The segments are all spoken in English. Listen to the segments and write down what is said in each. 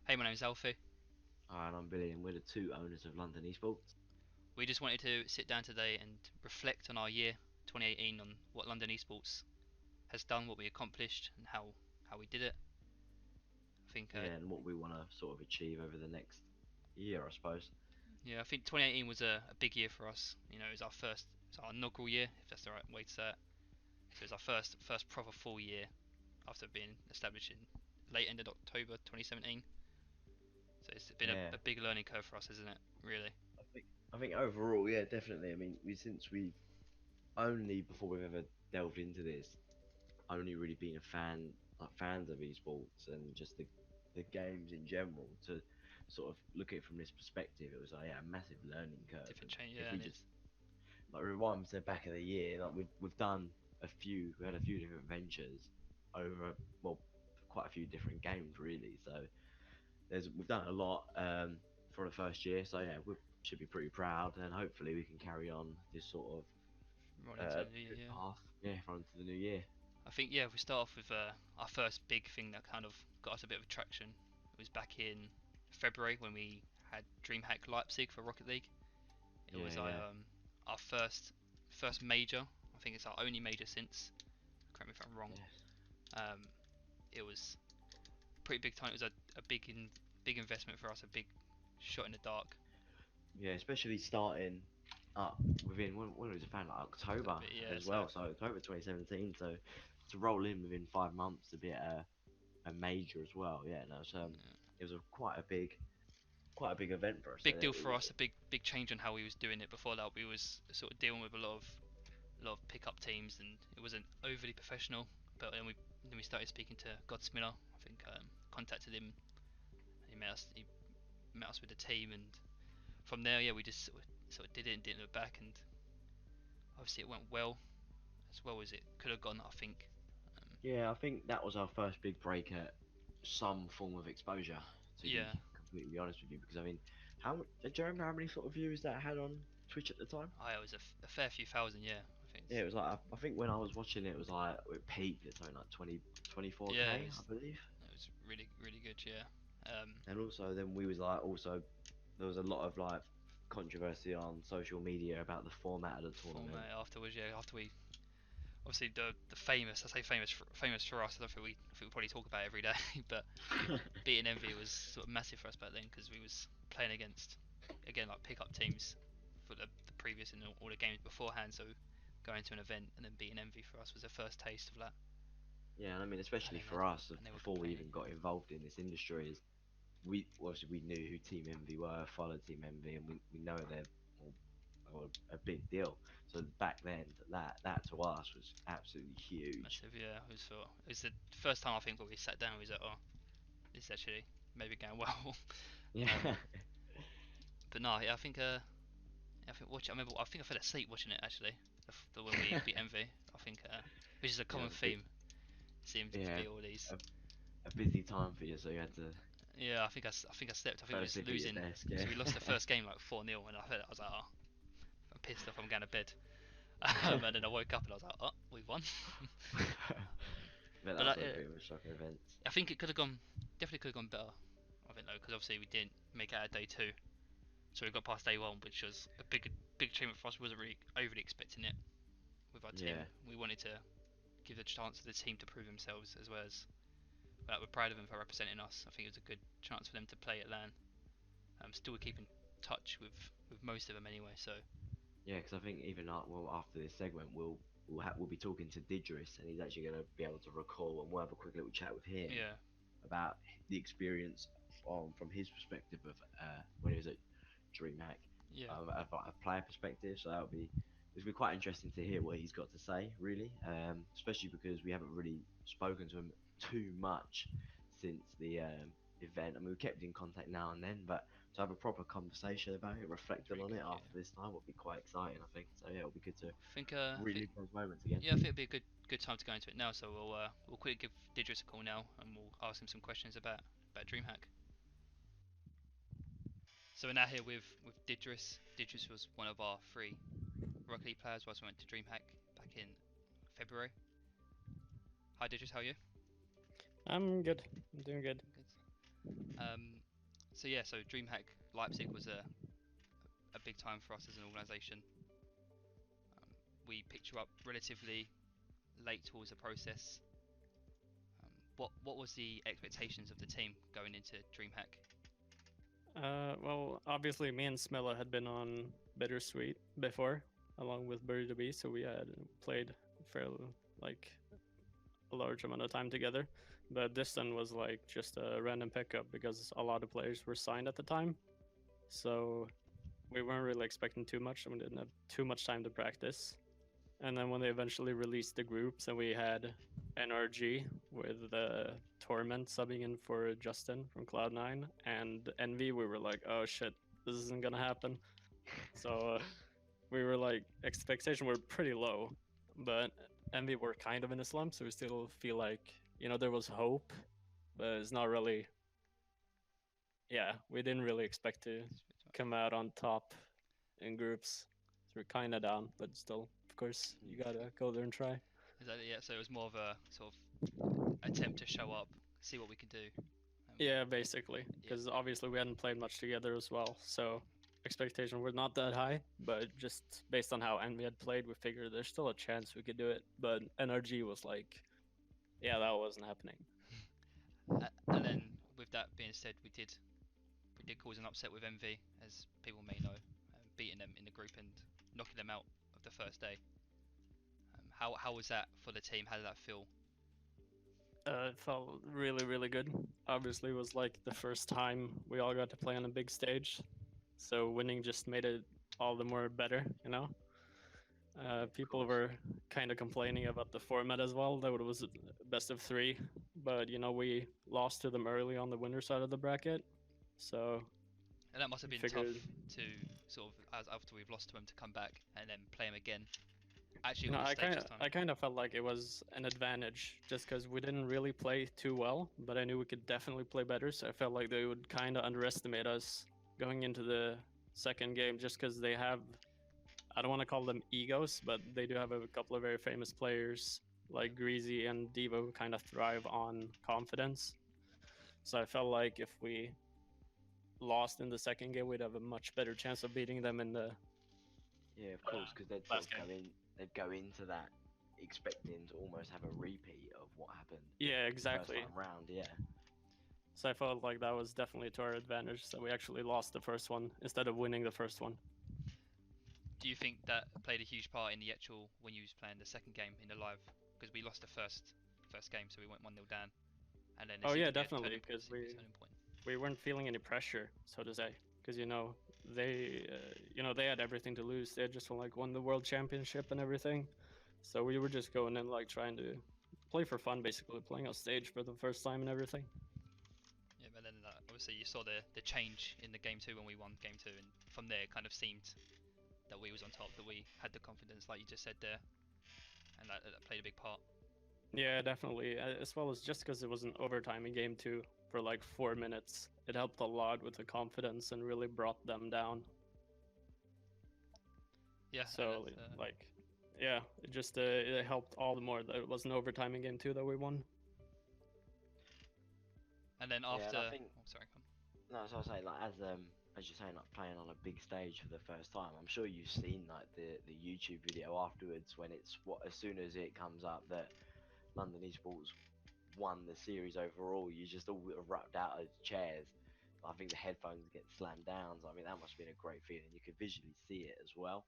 Hey, my name's Alfie. Hi, and I'm Billy, and we're the two owners of London Esports. We just wanted to sit down today and reflect on our year 2018, on what London Esports has done, what we accomplished, and how we did it. I think, Yeah, and what we want to sort of achieve over the next year, I suppose. yeah, I think 2018 was a big year for us. You know, it was our inaugural year, if that's the right way to say it. So it was our first proper full year after being established in late end of October 2017. So it's been Yeah, a big learning curve for us, isn't it? Really. I think overall, yeah, definitely. I mean, since we've only before we've ever delved into this, only really been a fan, like fans of esports and just the games in general. To sort of look at it from this perspective, it was like yeah, a massive learning curve. Different And change, if yeah, we and just it's like rewind to the back of the year, like we've done we had a few different ventures over well, quite a few different games really. So we've done a lot for the first year, so yeah, we should be pretty proud, and hopefully we can carry on this sort right of into the new good year. path, yeah, for into the new year. I think, yeah, if we start off with our first big thing that kind of got us a bit of traction, it was back in February when we had DreamHack Leipzig for Rocket League. It Yeah, was yeah, our first major. I think it's our only major since. Correct me if I'm wrong. yes, Um, it was pretty big time. It was a big investment for us, a big shot in the dark. yeah, especially starting up within when was it found like October But yeah, as so well, so October 2017. So to roll in within 5 months to be at a major as well, yeah, no, so it was quite a big event for us. big deal for us. A big change on how we was doing it. Before that, we was sort of dealing with a lot of pickup teams, and it wasn't overly professional. But then we started speaking to Godsmiller. I think contacted him. He met us with the team, and from there, yeah, we just sort of did it and didn't look back. And obviously, it went well as it could have gone. I think. Yeah, I think that was our first big break at some form of exposure, to be Yeah, completely honest with you. Because I mean, do you remember how many sort of viewers that had on Twitch at the time? I was a fair few thousand. Yeah, I think. Yeah, it was like I think when I was watching it, it was like it peaked at something like 24K, Yeah, I believe. it was really good. Yeah. And also then we was like also there was a lot of like controversy on social media about the format of the tournament. Format afterwards, yeah, after we obviously the famous, I say famous for us. I don't think we probably talk about it every day, but beating Envy was sort of massive for us back then because we was playing against again like pickup teams for the previous and all the games beforehand. So going to an event and then beating Envy for us was the first taste of that. Yeah, and I mean And especially they for us and they were before we complaining. even got involved in this industry is we obviously we knew who Team Envy were, followed Team Envy, and we know they're a big deal. So back then, that to us was absolutely huge. Massive, yeah. It was the first time I think where we sat down. We was like, oh, this is actually maybe going well. Yeah, um, but no, yeah, I think watch. I remember. I think I fell asleep watching it actually. The when we beat Envy. I think, which is a yeah, it common was a bit theme. Seems to yeah be all these. a, a busy time for you, so you had to Yeah, I think I slept. I think fell we was asleep at your losing. desk. So Yeah, we lost the first game like 4-0, and I was like, oh, I'm pissed off. I'm going to bed. And then I woke up and I was like, oh, we won. but that But was a bit of a shocking event. I think it could have gone. Definitely could have gone better. I think though, because obviously we didn't make it out of day two, so we got past day one, which was a big achievement for us. We wasn't really overly expecting it with our team. Yeah, We wanted to give the chance to the team to prove themselves as well as we're proud of them for representing us. I think it was a good chance for them to play at LAN. Still we keep in touch with most of them anyway. So yeah, because I think even well after this segment, we'll be talking to Didris, and he's actually going to be able to recall, and we'll have a quick little chat with him yeah, about the experience from his perspective of when he was at DreamHack, yeah, a player perspective. So it'll be quite interesting to hear what he's got to say, really, especially because we haven't really spoken to him too much since the event. I mean, we kept in contact now and then, but to have a proper conversation about it, it's reflecting really on it good. Yeah, after this time would be quite exciting, I think. So yeah, it'll be good to I think relive those moments again. yeah, I think it'd be a good time to go into it now. So we'll quickly give Didris a call now and we'll ask him some questions about DreamHack. So we're now here with Didris. Didris was one of our three Rocket League players whilst we went to DreamHack back in February. Hi Didris, how are you? I'm good. I'm doing good. Good. So yeah, so DreamHack Leipzig was a big time for us as an organisation. Um, we picked you up relatively late towards the process. What was the expectations of the team going into DreamHack? Well, obviously, me and Smella had been on Bittersweet before, along with Burrito B, so we had played fairly like a large amount of time together. But this then was like just a random pickup because a lot of players were signed at the time, so we weren't really expecting too much, and we didn't have too much time to practice. And then when they eventually released the groups, and we had NRG with Torment subbing in for Justin from Cloud9 and Envy, we were like, oh shit, this isn't gonna happen. So we were like, expectations were pretty low, but Envy were kind of in a slump, so we still feel like, there was hope, but it's not really, yeah, we didn't really expect to come out on top in groups. So we're kind of down, but still, of course, you gotta go there and try. Exactly, yeah. So it was more of a sort of attempt to show up, see what we could do. Yeah, basically, Yeah. because obviously we hadn't played much together as well, so expectations were not that high. But just based on how Envy had played, we figured there's still a chance we could do it. But NRG was like, yeah, that wasn't happening. And then with that being said, we did cause an upset with MV, as people may know, beating them in the group and knocking them out of the first day. How was that for the team? How did that feel? It felt really, really good. Obviously, it was like the first time we all got to play on a big stage, so winning just made it all the more better, you know. People were kind of complaining about the format as well, that it was best of three, but we lost to them early on the winner side of the bracket, so And that must have we been tough figured, to sort of, as after we've lost to them, to come back and then play them again. Actually, you know, on the I stage kind this of, time. I kind of felt like it was an advantage just because we didn't really play too well, but I knew we could definitely play better, so I felt like they would kind of underestimate us going into the second game just because they have, I don't want to call them egos, but they do have a couple of very famous players like Greasy and Devo who kind of thrive on confidence. So I felt like if we lost in the second game, we'd have a much better chance of beating them in the Yeah, of course, because they'd sort last of game. they'd go into that expecting to almost have a repeat of what happened Yeah, the first exactly. time round. Yeah. So I felt like that was definitely to our advantage. So we actually lost the first one instead of winning the first one. Do you think that played a huge part in the actual when you was playing the second game in the live? Because we lost the first game, so we went 1-0 down, and then it Oh seemed yeah, to be a turning definitely, point. because Seemed to be a turning point. we weren't feeling any pressure, so to say, because they had everything to lose. They had just like won the world championship and everything, so we were just going in like trying to play for fun, basically playing on stage for the first time and everything. Yeah, but then obviously you saw the change in the game two when we won game two, and from there it kind of seemed that we was on top, that we had the confidence, like you just said there, and that played a big part. Yeah, definitely. As well as just because it was an overtime in game two for like 4 minutes, it helped a lot with the confidence and really brought them down. Yeah, So and that's, like, yeah, it helped all the more that it was an overtime in game two that we won. and then Yeah, and I after. think Oh, sorry, come. no, so I say like as you're saying, like playing on a big stage for the first time. I'm sure you've seen like the YouTube video afterwards when it's what as soon as it comes up that London Esports won the series overall, you just all erupt out of chairs. I think the headphones get slammed down. So I mean, that must have been a great feeling. You could visually see it as well.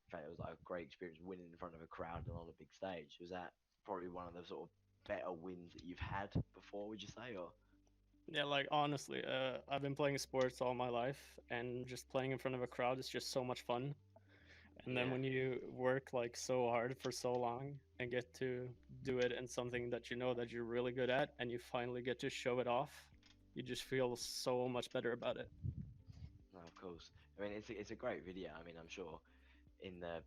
In fact, it was like a great experience winning in front of a crowd and on a big stage. Was that probably one of the sort of better wins that you've had before? Would you say, or? Yeah, like honestly, I've been playing sports all my life, and just playing in front of a crowd is just so much fun. And then Yeah, when you work like so hard for so long and get to do it in something that you know that you're really good at, and you finally get to show it off, you just feel so much better about it. no, of course. I mean, it's a great video. I mean, I'm sure in the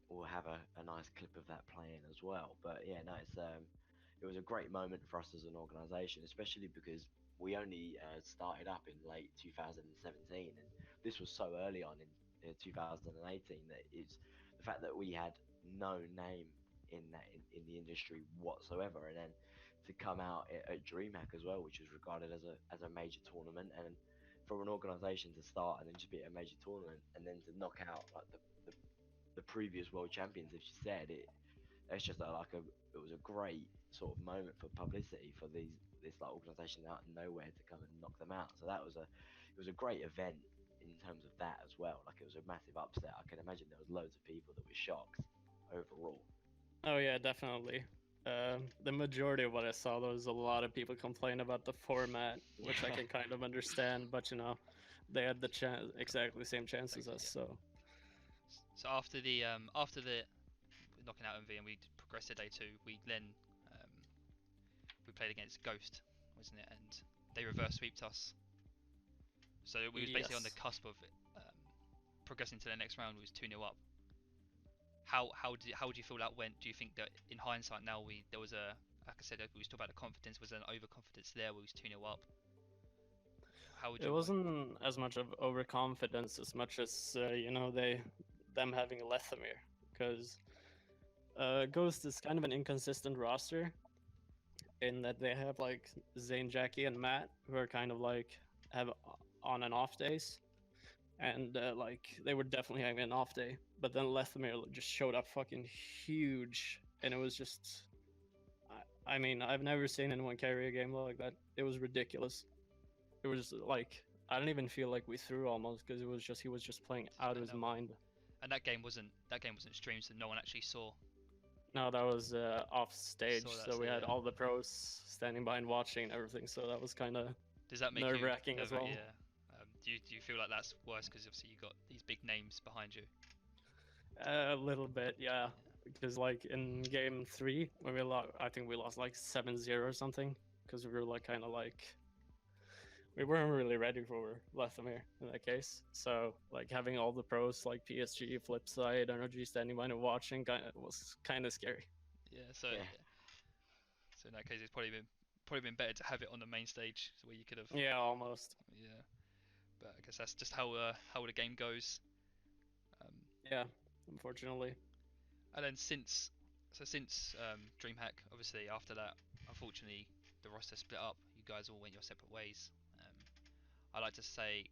we'll have a nice clip of that playing as well. But yeah, no, it was a great moment for us as an organisation, especially because we only started up in late 2017, and this was so early on in 2018 that it's the fact that we had no name in the industry whatsoever, and then to come out at DreamHack as well, which was regarded as a major tournament, and for an organisation to start and then just be at a major tournament and then to knock out like the previous world champions, as you said, it's just it was a great sort of moment for publicity for this like organisation out of nowhere to come and knock them out. So it was a great event in terms of that as well. Like it was a massive upset. I can imagine there was loads of people that were shocked overall. Oh yeah, definitely. The majority of what I saw, there was a lot of people complain about the format, which I can kind of understand. But they had the chance, exactly the same chance as us. Yeah. So after the knocking out MV and we progressed to day 2, we then we played against Ghost, wasn't it? And they reverse sweeped us. So we was basically on the cusp of progressing to the next round. We was 2-0 up. How do you feel that went? Do you think that in hindsight now there was a, like I said, we was talking about the confidence, was there an overconfidence there? We was 2-0 up. How would you? It wasn't as much of overconfidence as much as them having Lethamyr, because Ghost is kind of an inconsistent roster in that they have like Zane, Jackie, and Matt, who are kind of like have on and off days, and like they were definitely having an off day. But then Lethamyr just showed up fucking huge, and it was just, I mean, I've never seen anyone carry a game like that. It was ridiculous. It was like I don't even feel like we threw almost, because he was just playing out of his mind. And that game wasn't streamed, so no one actually saw. No, that was off stage, so we had all the pros standing by and watching and everything. So that was kind of nerve-wracking as well. Yeah. Do you feel like that's worse because obviously you got these big names behind you? A little bit, yeah. Because like in game 3 when we lost, I think we lost like 7-0 or something, because we were like kind of like we weren't really ready for Lethamyr in that case. So like having all the pros like PSG, Flipside, Energy standing by and watching was kind of scary. Yeah. So in that case, it's probably been better to have it on the main stage where you could have. Yeah, almost. Yeah. But I guess that's just how the game goes. Yeah, unfortunately. And then since DreamHack, obviously after that, unfortunately the roster split up. You guys all went your separate ways. I like to say,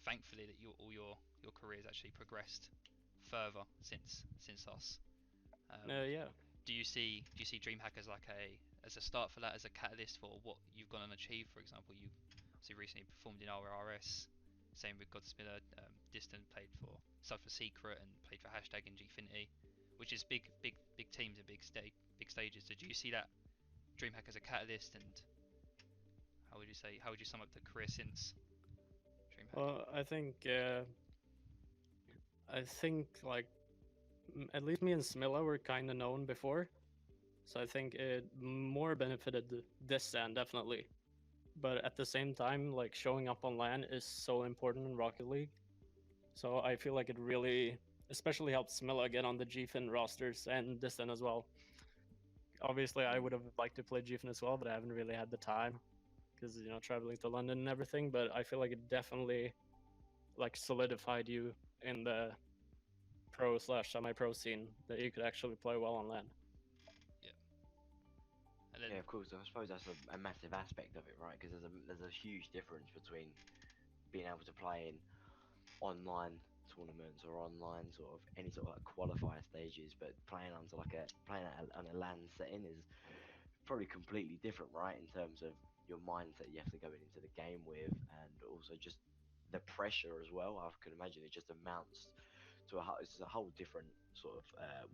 thankfully, that all your careers actually progressed further since us. Yeah. Do you see DreamHack as like as a start for that, as a catalyst for what you've gone and achieved? For example, you obviously recently performed in RRS. Same with Godspinner. Distant played for Suffer Secret and played for Hashtag and Gfinity, which is big teams and big stages. So do you see that DreamHack as a catalyst, and how would you sum up the career since DreamHack? Well, I think like at least me and Smilla were kind of known before, so I think it more benefited this stand definitely. But at the same time, like showing up on LAN is so important in Rocket League. So I feel like it really, especially helped Smilla get on the GFIN rosters and Distant as well. Obviously, I would have liked to play GFIN as well, but I haven't really had the time because traveling to London and everything. But I feel like it definitely like solidified you in the pro/semi-pro scene that you could actually play well on LAN. Yeah, of course. I suppose that's a massive aspect of it, right? Because there's a huge difference between being able to play in online tournaments or online sort of any sort of like qualifier stages, but playing on a LAN setting is probably completely different, right? In terms of your mindset you have to go into the game with, and also just the pressure as well. I can imagine it just amounts to it's a whole different sort of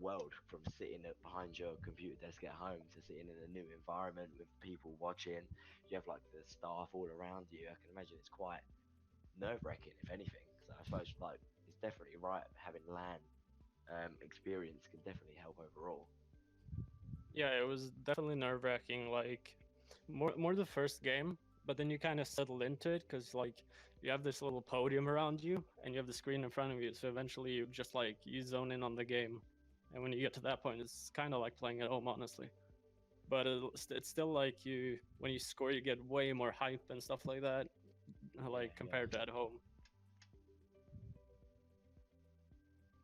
world, from sitting behind your computer desk at home to sitting in a new environment with people watching. You have like the staff all around you. I can imagine it's quite nerve-wracking, if anything. So I suppose like it's definitely right, having LAN experience can definitely help overall. Yeah, it was definitely nerve-wracking. Like more the first game, but then you kind of settle into it because like you have this little podium around you and you have the screen in front of you. So eventually you just like you zone in on the game, and when you get to that point, it's kind of like playing at home, honestly. But it's still like when you score, you get way more hype and stuff like that, like compared to at home.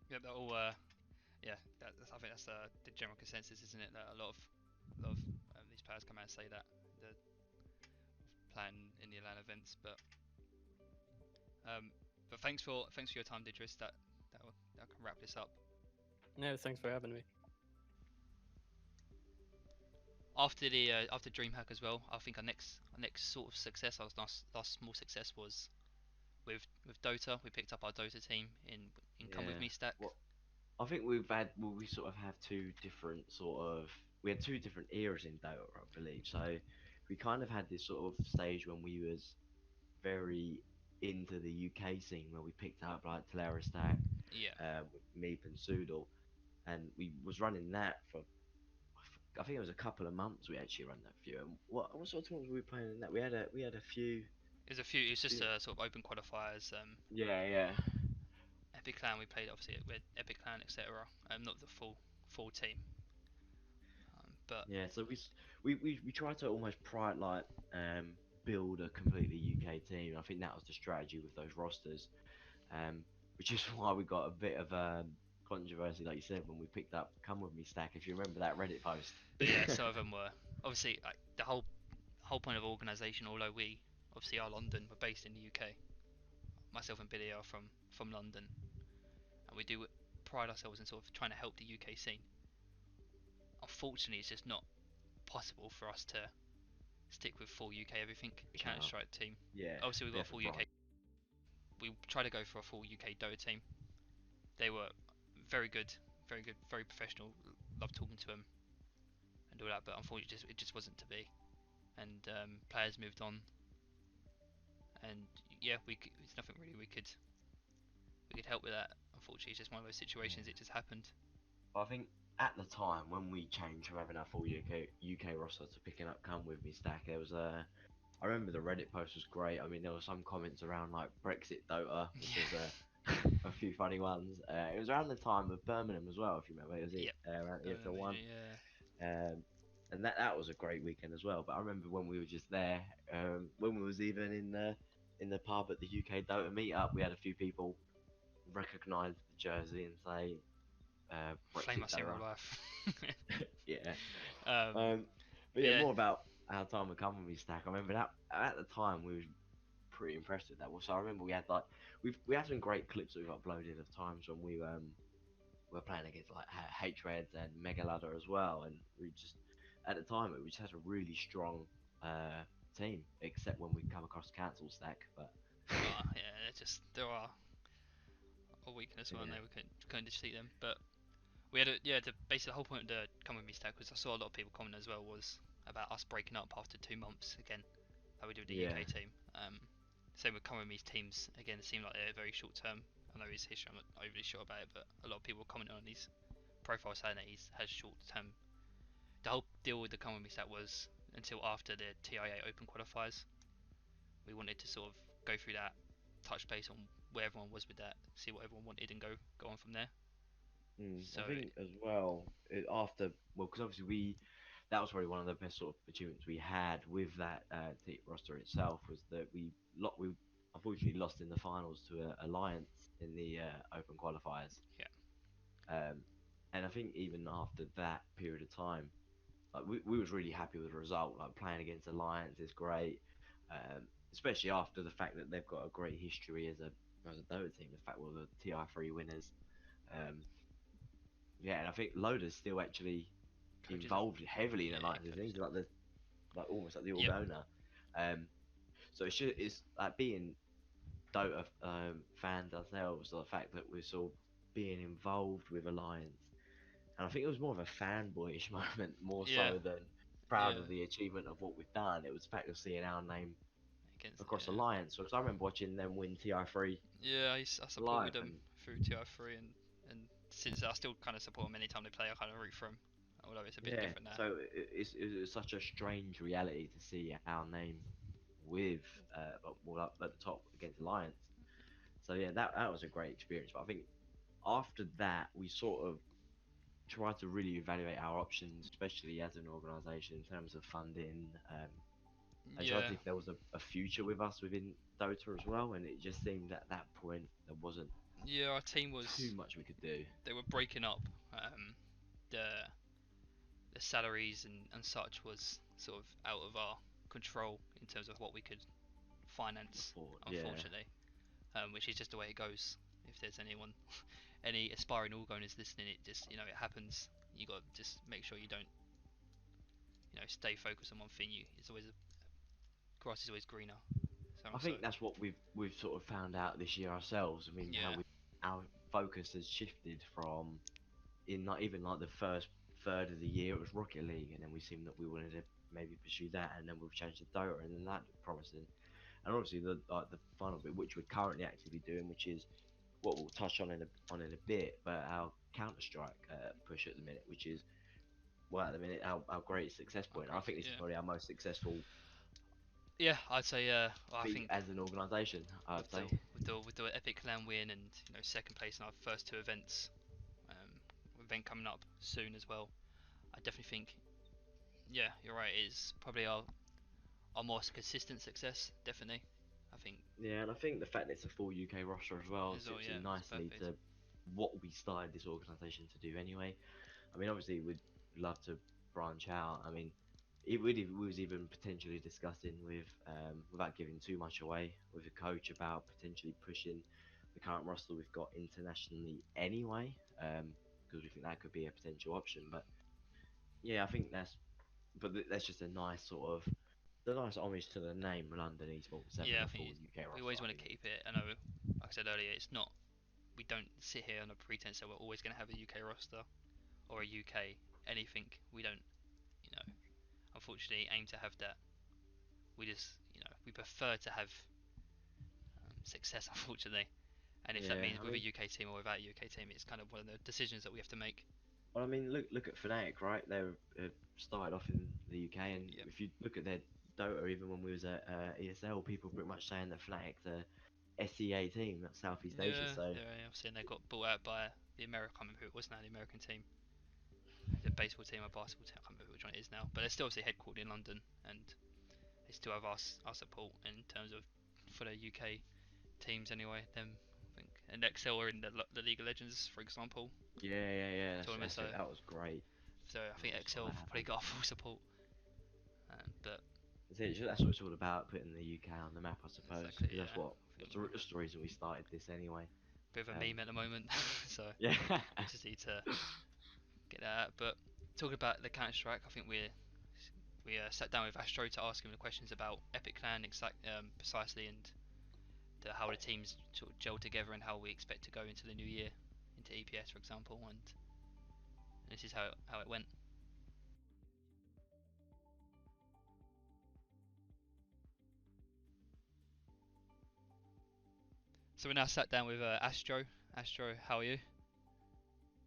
Yeah, that all. I think that's the general consensus, isn't it? That a lot of these players come out and say that the playing in the LAN events, but But thanks for your time, Didris. That can wrap this up. Yeah, thanks for having me. After DreamHack as well, I think our next sort of success, our last small success was with Dota. We picked up our Dota team in Come With Yeah. Me stack. Well, I think we've had well, we sort of have two different sort of we had two different eras in Dota, I believe. So we kind of had this sort of stage when we was very into the UK scene where we picked up like Talara Stack, Yeah, with Meep and Soodle, and we was running that for I think it was a couple of months we actually run that few. And what sort of tournaments were we playing in that? We had a few. there's a few. It's just few sort of open qualifiers. yeah, yeah, Epic Clan we played obviously with Epic Clan etc. Not the full team. But yeah. So we tried to almost um build a completely UK team. I think that was the strategy with those rosters. Um, which is why we got a bit of controversy, like you said, when we picked up "Come With Me" stack. If you remember that Reddit post. yeah, some of them were obviously like, the whole point of organisation. Although we obviously are London, we're based in the UK. Myself and Billy are from London, and we do pride ourselves in sort of trying to help the UK scene. Unfortunately, it's just not possible for us to stick with full UK everything Pick Counter up. Strike team. Yeah, Obviously, we've got a full definitely UK. right. We tried to go for a full UK Dota team. They were very good, very good, very professional. Loved talking to them and all that, but unfortunately, it just wasn't to be. And players moved on, and yeah, there's nothing really we could help with that. Unfortunately, it's just one of those situations. It Yeah. just happened. But I think at the time when we changed from having our full UK roster to picking up "Come With Me" stack, there was a. I remember the Reddit post was great. I mean, there were some comments around like Brexit Dota, which was Yeah. a few funny ones. It was around the time of Birmingham as well, if you remember. It was it Yep. around Birmingham, EFL1. yeah. Um, and that was a great weekend as well. But I remember when we were just there, when we was even in the pub at the UK Dota meetup, we had a few people recognise the jersey and say Flame Brexit us in real Dota. life. Yeah. um, But but yeah, yeah, more about our time with Company Stack. I remember that at the time we were pretty impressed with that. So I remember we had like we have some great clips that we've uploaded of times when we were playing against like H-Reds and Mega Ladder as well, and we just at the time we just had a really strong team, except when we come across Cancel Stack. But yeah, there are a weakness, weren't yeah, they? We couldn't defeat them, but we had basically the whole point of the come with me stack was I saw a lot of people comment as well was about us breaking up after 2 months again, like we did with the yeah, UK team. Same with come with me's teams again. It seemed like they're very short term. I know his history. I'm not overly sure about it, but a lot of people commenting on his profile saying that he has short term. The whole deal with the come with me stack was until after the TIA Open qualifiers. We wanted to sort of go through that, touch base on where everyone was with that, see what everyone wanted, and go on from there. I So think as well after because obviously we that was probably one of the best sort of achievements we had with that roster itself was that we unfortunately lost in the finals to Alliance in the Open qualifiers. yeah, Um, and I think even after that period of time, like we was really happy with the result. Like playing against Alliance is great, especially after the fact that they've got a great history as a Dota team. The fact we're the TI3 winners. Um, yeah, and I think Loda's still actually coaches are involved heavily in yeah Alliances. coaches. He's like the like almost like the org Yep, owner. Um, so it's like being Dota fans ourselves. The fact that we're sort of being involved with Alliance, and I think it was more of a fanboyish moment, more yeah, so than proud yeah. of the achievement of what we've done. It was the fact of seeing our name Against across Alliance. Because I remember watching them win TI3 yeah, I live, supported them and through TI3 and since I still kind of support them anytime they play. I kind of root for them, although it's a bit yeah, different now. so it's such a strange reality to see our name with well up at the top against Alliance. So yeah, that was a great experience. But I think after that, we sort of tried to really evaluate our options, especially as an organisation in terms of funding. And tried to Yeah, see if there was a future with us within Dota as well. And it just seemed at that point there wasn't yeah. Our team too was much we could do. they were breaking up. The salaries and such was sort of out of our control in terms of what we could finance, Before, yeah, unfortunately. which is just the way it goes. If there's anyone, any aspiring all owners listening, it just it happens. You got to just make sure you don't stay focused on one thing. It's always grass is always greener. So I think that's what we've sort of found out this year ourselves. I mean, how yeah, our focus has shifted from in not even like the first third of the year it was Rocket League, and then we seemed that we wanted to maybe pursue that, and then we've changed to Dota, and then that looked promising. And obviously the final bit, which we're currently actively doing, which is what we'll touch on in a bit, but our Counter Strike push at the minute, which is well at the minute our greatest success point. I think this is yeah. probably our most successful Yeah, I'd say I feat think as an organisation. I'd with the say. with the Epic Clan win and second place in our first two events, event coming up soon as well. I definitely think yeah, you're right. It is probably our most consistent success. Definitely, I think Yeah, and I think the fact that it's a full UK roster as well as well. suits Yeah, in it's nicely perfect. to what we started this organisation to do anyway. I mean, obviously, we'd love to branch out. I mean, we was even potentially discussing with, without giving too much away, with a coach about potentially pushing the current roster we've got internationally anyway, because we think that could be a potential option. But yeah, I think that's just a nice sort of, a nice homage to the name London Esports having Yeah, I a think full UK we roster. always I want to think keep it. I know, like I said earlier, it's not. We don't sit here on a pretense that we're always going to have a UK roster or a UK anything. We don't, you know, unfortunately aim to have that. We just, we prefer to have success, unfortunately. And if that yeah, means I with a mean, UK team or without a UK team, it's kind of one of the decisions that we have to make. well, I mean, look at Fnatic, right? They started off in the UK, and Yep. if you look at their Dota, even when we was at ESL, people pretty much saying that Fnatic the SEA team, that's Southeast Asia. Yeah, So yeah, I've seen they got bought out by the American. I can't remember who it was now. The American team, the baseball team or basketball team. I can't remember which one it is now. But they're still obviously headquartered in London, and they still have our support in terms of for the UK teams anyway. Them, I think, and Excel are in the League of Legends, for example, yeah, tournament. So, that was great. I think I just saw Excel that probably happen. got our full support. But That's what it's all about, putting the UK on the map, I suppose, exactly, because yeah. I think we're that's the reason we started this anyway. a bit of a Um, meme at the moment, so yeah, we just need to get that out. But talking about the Counter Strike, I think we sat down with Astro to ask him the questions about Epic Clan precisely and how the teams sort of gel together and how we expect to go into the new year, into EPS for example, and this is how it went. So we now sat down with Astro. Astro, how are you?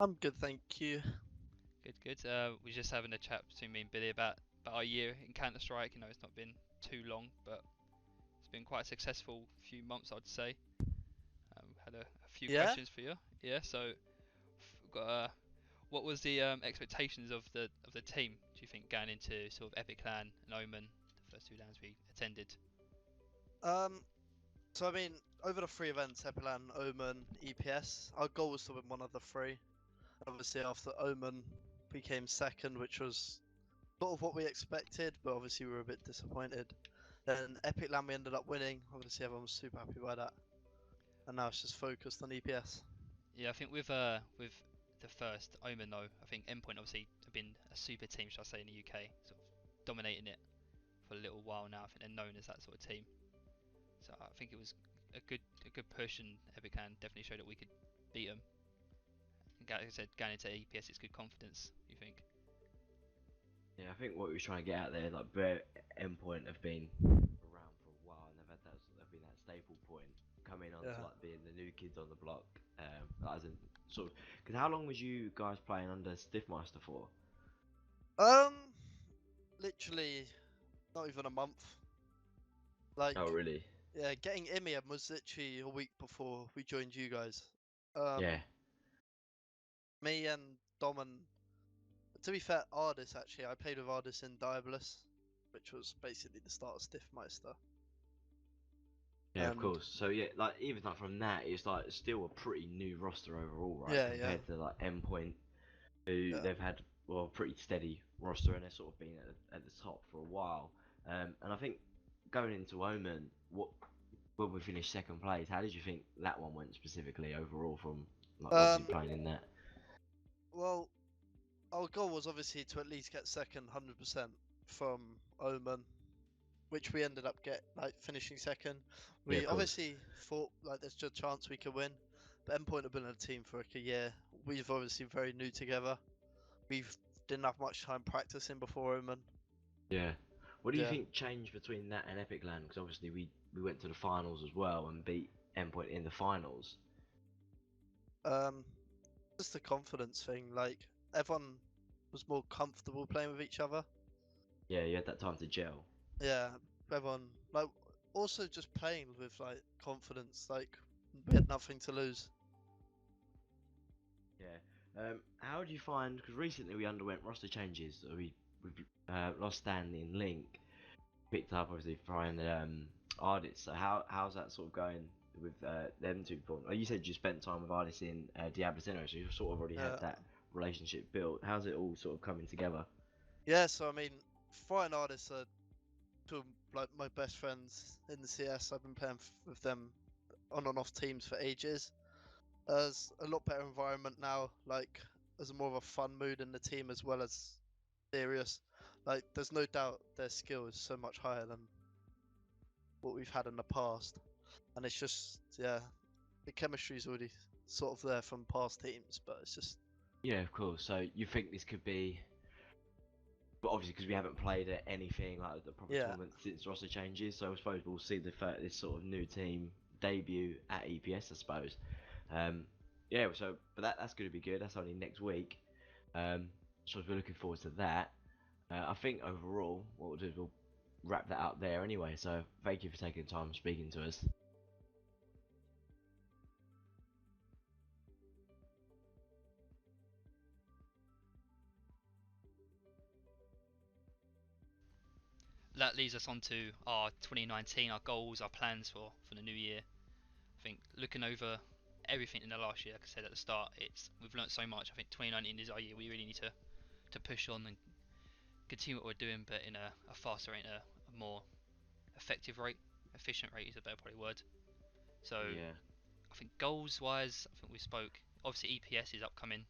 I'm good, thank you. Good, good. We're just having a chat between me and Billy about our year in Counter Strike. It's not been too long, but it's been quite a successful few months, I'd say. Had a few Yeah? questions for you. Yeah. So, got what was the expectations of the team? Do you think going into sort of Epic Clan and Omen, the first two lands we attended? Um, so I mean, over the three events, Epilan, Omen, EPS, our goal was to win one of the three. Obviously, after Omen, we came second, which was sort of what we expected, but obviously we were a bit disappointed. Then Epic Land we ended up winning. Obviously, everyone was super happy by that. And now it's just focused on EPS. Yeah, I think with the first Omen though, I think Endpoint obviously have been a super team, shall I say, in the UK, sort of dominating it for a little while now. I think they're known as that sort of team. So I think it was a good push, and Epic Clan definitely showed that we could beat them. Like I said, going into EPS, it's good confidence. You think? yeah. I think what we were trying to get out there, like Bear Endpoint have been around for a while, and they've been that staple point coming on to Yeah. like being the new kids on the block. As in sort of, because how long was you guys playing under Stiffmaster for? Um, Literally not even a month. Oh, Like, really? yeah, getting Imium was literally a week before we joined you guys. Um, Yeah. Me and Dom and to be fair, Ardis actually, I played with Ardis in Diabolus, which was basically the start of Stiffmeister. Yeah, of And course. So yeah, like even like from that, it's like still a pretty new roster overall, right? yeah, yeah, Compared to like Endpoint, who yeah. they've had well a pretty steady roster and they've sort of been at the top for a while. And I think going into Omen, what when we finished second place. How did you think that one went specifically overall from like obviously Um, playing in that? well, our goal was obviously to at least get second 100% from Omen, which we ended up finishing second. Yeah, We of course. obviously thought like there's just a chance we could win, but Endpoint have been in a team for like a year. We've obviously very new together. We didn't have much time practicing before Omen. Yeah. What do you Yeah. think changed between that and Epic Land? Because obviously we went to the finals as well and beat Endpoint in the finals. Um, just the confidence thing. Like everyone was more comfortable playing with each other. Yeah, you had that time to gel. Yeah, everyone like also just playing with like confidence. Like we had nothing to lose. Yeah. How do you find? Because recently we underwent roster changes. We lost Stan in Link, picked up obviously Brian Ardis. So how's that sort of going with them two? You said you spent time with Ardis in Diablo Sinnoh, so you sort of already had Yeah. that relationship built. How's it all sort of coming together? Yeah, so I mean, Fire Artists are two of like my best friends in the CS. I've been playing with them on and off teams for ages. There's a lot better environment now. Like there's more of a fun mood in the team as well as serious. Like there's no doubt their skill is so much higher than what we've had in the past, and it's just the chemistry's already sort of there from past teams, but it's just Yeah, of course. So you think this could be, but obviously because we haven't played at anything like the proper yeah. tournament since roster changes, so I suppose we'll see this sort of new team debut at EPS, I suppose. Um, yeah, so but that's going to be good. That's only next week. So we're looking forward to that. I think overall, what we'll do is we'll wrap that up there anyway. So thank you for taking the time speaking to us. That leads us on to our 2019, our goals, our plans for the new year. I think looking over everything in the last year, like I said at the start, we've learnt so much. I think 2019 is our year. We really need to push on and continue what we're doing, but in a faster rate, a more effective rate. Efficient rate is a better probably word. So Yeah, I think goals wise, I think we spoke. Obviously EPS is upcoming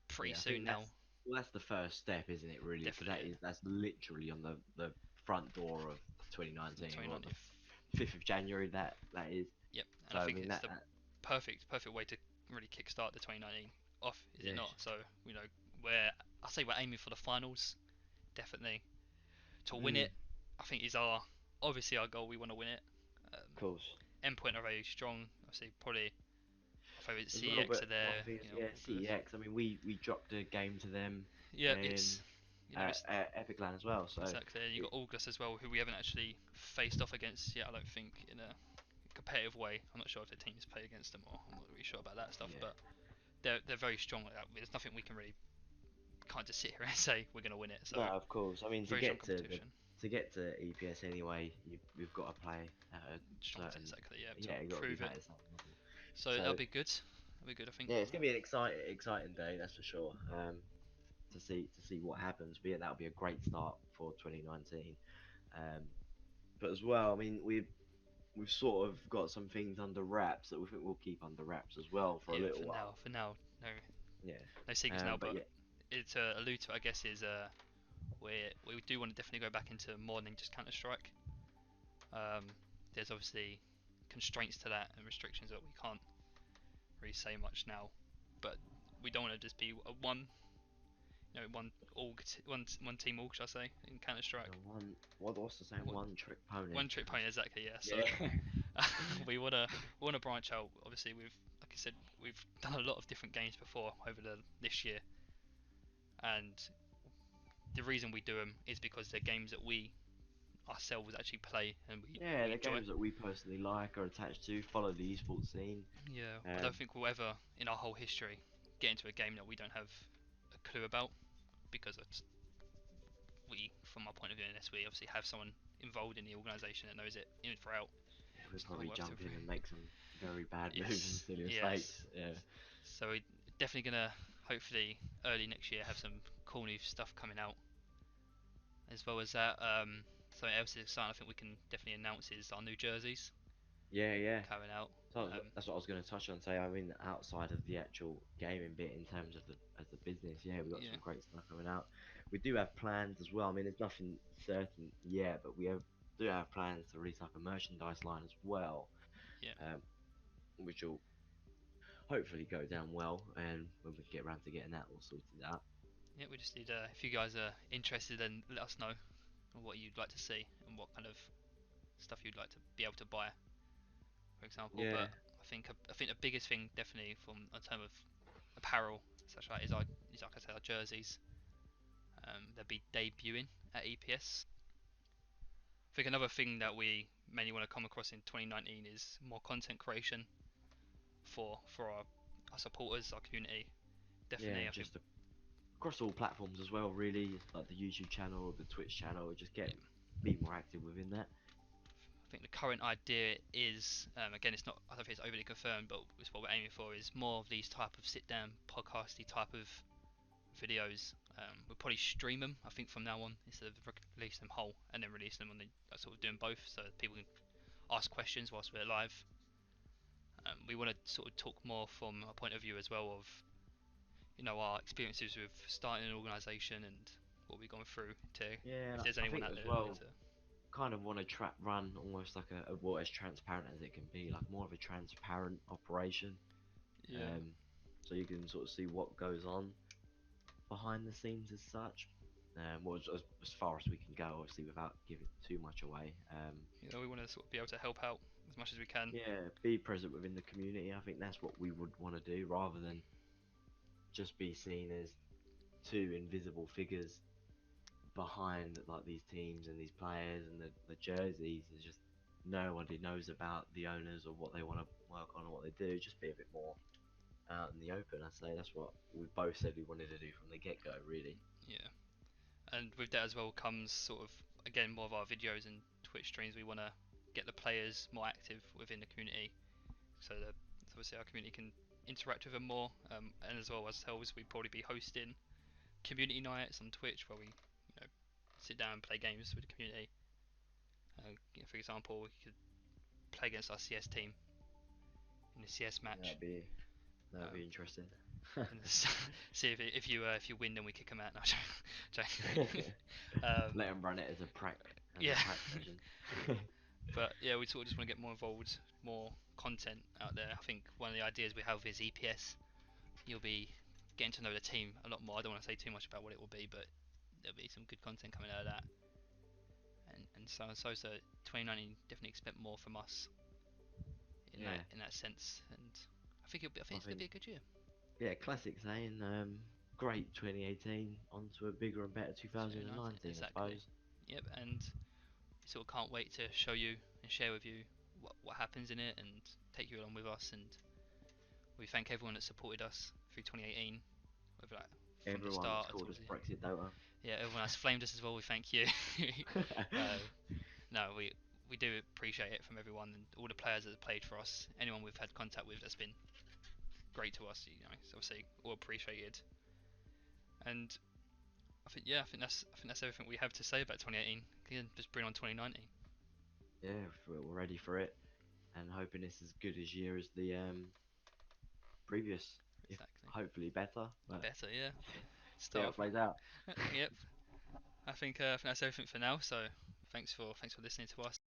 pretty yeah. I soon think now. that's the first step, isn't it? Really, because Definitely, that's literally on the front door of yeah. 2019, or 2019. the 5th of January. That is. Yep, and So I I think mean it's the perfect way to really kickstart the 2019 off, is it yes, not? So we're I say we're aiming for the finals, definitely to win mm, it. I think is our obviously our goal. We want to win it. of course. Endpoint are very strong. Obviously, probably our favourite As well, CEX but are there. one thing is, yeah, CEX. I mean, we dropped a game to them Yeah, in it's it's Epic Land as well. So exactly. And you got August as well, who we haven't actually faced off against yet. I don't think in a competitive way. I'm not sure if the teams play against them, or I'm not really sure about that stuff. yeah, But they're very strong like that. There's nothing we can really can't just sit here and say we're going to win it. So no, of course. I mean, very strong competition. to get to EPS anyway, we've got to play a Strong certain. exactly. Yeah, Yeah, to you've got to be prove it. playing something level. So So that'll be good. That'll be good. I think. yeah, it's gonna be an exciting day, that's for sure. To see what happens. But yeah, that'll be a great start for 2019. Um, but as well, I mean, we've sort of got some things under wraps that we think we'll keep under wraps as well for a Yeah, little while. for now, no, Yeah. no secrets now. But But yeah, it's allude to, I guess, is we do want to definitely go back into more than just Counter Strike. There's obviously constraints to that and restrictions that we can't really say much now, but we don't want to just be a one team org, shall I say, in Counter Strike. what's the saying? One trick pony. One trick pony, exactly. Yeah. So Yeah. we wanna branch out. Obviously, like I said, we've done a lot of different games before over this year, and the reason we do them is because they're games that we ourselves actually play and Yeah, we the enjoy. games that we personally like are attached to, follow the esports scene. Yeah, I Um, don't think we'll ever, in our whole history, get into a game that we don't have a clue about, because from our point of view, unless we obviously have someone involved in the organisation that knows it in and out, we'll it's not probably worth jump it. in and make some very bad moves and Yes, silly mistakes. yes. Yeah. So we're definitely gonna, hopefully, early next year have some cool new stuff coming out. As well as that, something else is exciting I think we can definitely announce is our new jerseys. Yeah. carrying out. So Um, that's what I was going to touch on. Say, I mean, outside of the actual gaming bit, in terms of the business, yeah, we've got yeah, some great stuff coming out. We do have plans as well. I mean, there's nothing certain yet, but do have plans to release like a merchandise line as well, yeah, um, which will hopefully go down well, and when we get around to getting that all sorted out. yeah. We just need if you guys are interested, then let us know what you'd like to see and what kind of stuff you'd like to be able to buy, for example. Yeah, But I think the biggest thing definitely from in terms of apparel, such like is like I said, our jerseys. They'll be debuting at EPS. I think another thing that we mainly want to come across in 2019 is more content creation for our supporters, our community. yeah, Definitely, I think just across all platforms as well, really, like the YouTube channel, the Twitch channel, just yeah, be more active within that. I think the current idea is again, it's not. I don't think it's overly confirmed, but it's what we're aiming for is more of these type of sit down podcasty type of videos. We'll probably stream them. I think from now on, instead of releasing them whole and then releasing them on the sort of doing both, so that people can ask questions whilst we're live. We want to sort of talk more from a point of view as well of our experiences with starting an organisation and what we've gone through. To Yeah, and if there's I anyone think out as there looking well, to kind of want to run almost like a well, as transparent as it can be, like more of a transparent operation. yeah Um, so you can sort of see what goes on behind the scenes as such. Well, as far as we can go, obviously, without giving too much away. we want to sort of be able to help out as much as we can. Yeah, be present within the community. I think that's what we would want to do, rather than just be seen as two invisible figures behind like these teams and these players and the jerseys. Is just nobody knows about the owners or what they want to work on or what they do. Just be a bit more out in the open. I'd say that's what we both said we wanted to do from the get go. Really. Yeah, and with that as well comes sort of again more of our videos and Twitch streams. We want to get the players more active within the community, so that obviously our community can interact with them more. And as well as ourselves, we probably be hosting community nights on Twitch where we sit down and play games with the community. For example, we could play against our CS team in a CS match, That'd be um, interesting. and see if you win, then we kick them out. No, joking. Let them run it as Yeah, a prac session. but yeah, we sort of just want to get more involved, more content out there. I think one of the ideas we have is EPS. You'll be getting to know the team a lot more. I don't want to say too much about what it will be, but there'll be some good content coming out of that. And so 2019 definitely expect more from us in Yeah, that sense. And I think I it's gonna think be a good year. yeah, classic saying. Great 2018, on to a bigger and better 2019, 2019, I exactly. suppose. Yep, and we sort of can't wait to show you and share with you what happens in it and take you along with us. And we thank everyone that supported us through 2018, whether like from the Everyone that's start called towards us the Brexit Dota. yeah, everyone that's flamed us as well. We thank you. uh, no, we do appreciate it from everyone and all the players that have played for us. Anyone we've had contact with that's been great to us. It's obviously all appreciated. And I think that's everything we have to say about 2018. Again, just bring on 2019. Yeah, we're ready for it, and hoping it's as good as year as the previous, if Exactly. hopefully better. But Better, yeah. see how Start it plays out. off. Yep. I think that's everything for now. So thanks for listening to us.